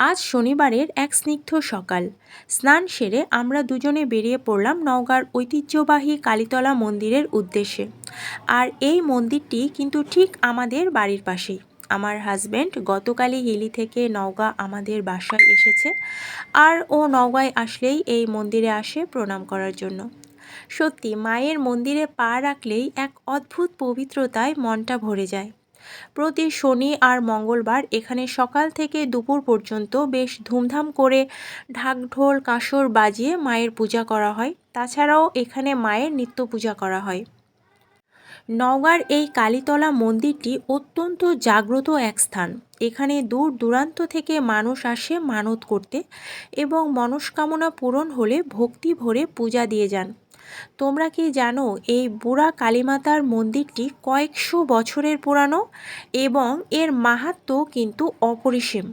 আজ শনিবারের এক স্নিগ্ধ সকাল। স্নান সেরে আমরা দুজনে বেরিয়ে পড়লাম নওগাঁর ঐতিহ্যবাহী কালীতলা মন্দিরের উদ্দেশ্যে। আর এই মন্দিরটি কিন্তু ঠিক আমাদের বাড়ির পাশেই। আমার হাজব্যান্ড গতকালই হিলি থেকে নওগাঁ আমাদের বাসায় এসেছে, আর ও নওগাঁয় আসলেই এই মন্দিরে আসে প্রণাম করার জন্য। সত্যি মায়ের মন্দিরে পা রাখলেই এক অদ্ভুত পবিত্রতায় মনটা ভরে যায়। প্রতি শনি আর মঙ্গলবার এখানে সকাল থেকে দুপুর পর্যন্ত বেশ ধুমধাম করে ঢাকঢোল কাসর বাজিয়ে মায়ের পূজা করা হয়। তাছাড়াও এখানে মায়ের নিত্য পূজা করা হয়। নওগাঁর এই কালীতলা মন্দিরটি অত্যন্ত জাগ্রত এক স্থান। এখানে দূর দূরান্ত থেকে মানুষ আসে মানত করতে এবং মনস্কামনা পূরণ হলে ভক্তি ভরে পূজা দিয়ে যান। তোমরা কি জানো এই বুড়া কালীমাতার মন্দিরটি কয়েকশো বছরের পুরানো এবং এর মাহাত্ম্য কিন্তু অপরিসীম।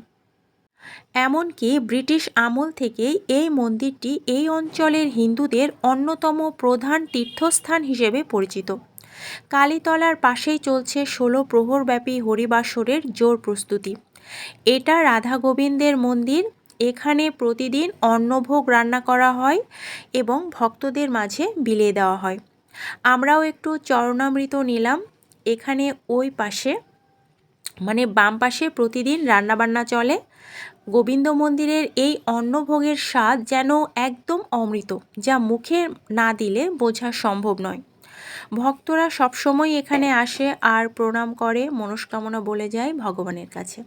এমনকি ব্রিটিশ আমল থেকেই এই মন্দিরটি এই অঞ্চলের হিন্দুদের অন্যতম প্রধান তীর্থস্থান হিসেবে পরিচিত। কালীতলার পাশেই চলছে ১৬ প্রহরব্যাপী হরিবাসরের জোর প্রস্তুতি। এটা রাধা গোবিন্দের মন্দির। এখানে প্রতিদিন অন্নভোগ রান্না করা হয় এবং ভক্তদের মাঝে বিলিয়ে দেওয়া হয়। আমরাও একটু চরণামৃত নিলাম। এখানে ওই পাশে বাম পাশে প্রতিদিন রান্নাবান্না চলে। গোবিন্দ মন্দিরের এই অন্নভোগের স্বাদ যেন একদম অমৃত, যা মুখে না দিলে বোঝা সম্ভব নয়। ভক্তরা সবসময় এখানে আসে আর প্রণাম করে, মনস্কামনা বলে যায় ভগবানের কাছে।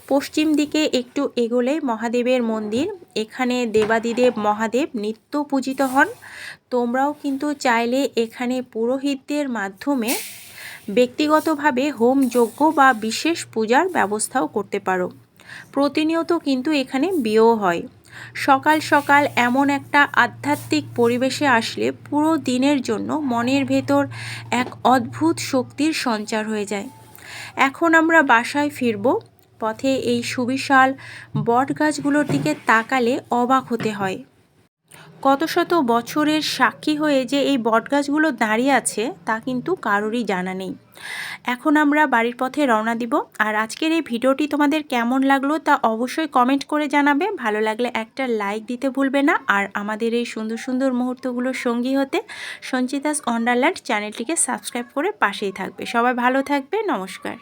পশ্চিম দিকে একটু এগোলেই মহাদেবের মন্দির। এখানে দেবাদিদেব মহাদেব নিত্য পূজিত হন। তোমরাও কিন্তু চাইলে এখানে পুরোহিতদের মাধ্যমে ব্যক্তিগতভাবে হোম যজ্ঞ বা বিশেষ পূজার ব্যবস্থাও করতে পারো। প্রতিনিয়ত কিন্তু এখানে বিয়েও হয়। সকাল সকাল এমন একটা আধ্যাত্মিক পরিবেশে আসলে পুরো দিনের জন্য মনের ভেতর এক অদ্ভুত শক্তির সঞ্চার হয়ে যায়। এখন আমরা বাসায় ফিরব। পথে এই সুবিশাল বট গাছগুলোর দিকে তাকালে অবাক হতে হয়। কত শত বছরের সাক্ষী হয়ে যে এই বটগাছগুলো দাঁড়িয়ে আছে তা কিন্তু কারোরই জানা নেই। এখন আমরা বাড়ির পথে রওনা দিব। আর আজকের এই ভিডিওটি তোমাদের কেমন লাগলো তা অবশ্যই কমেন্ট করে জানাবে। ভালো লাগলে একটা লাইক দিতে ভুলবে না। আর আমাদের এই সুন্দর সুন্দর মুহূর্তগুলোর সঙ্গী হতে সঞ্চিতাস ওয়ান্ডারল্যান্ড চ্যানেলটিকে সাবস্ক্রাইব করে পাশেই থাকবে। সবাই ভালো থাকবে। নমস্কার।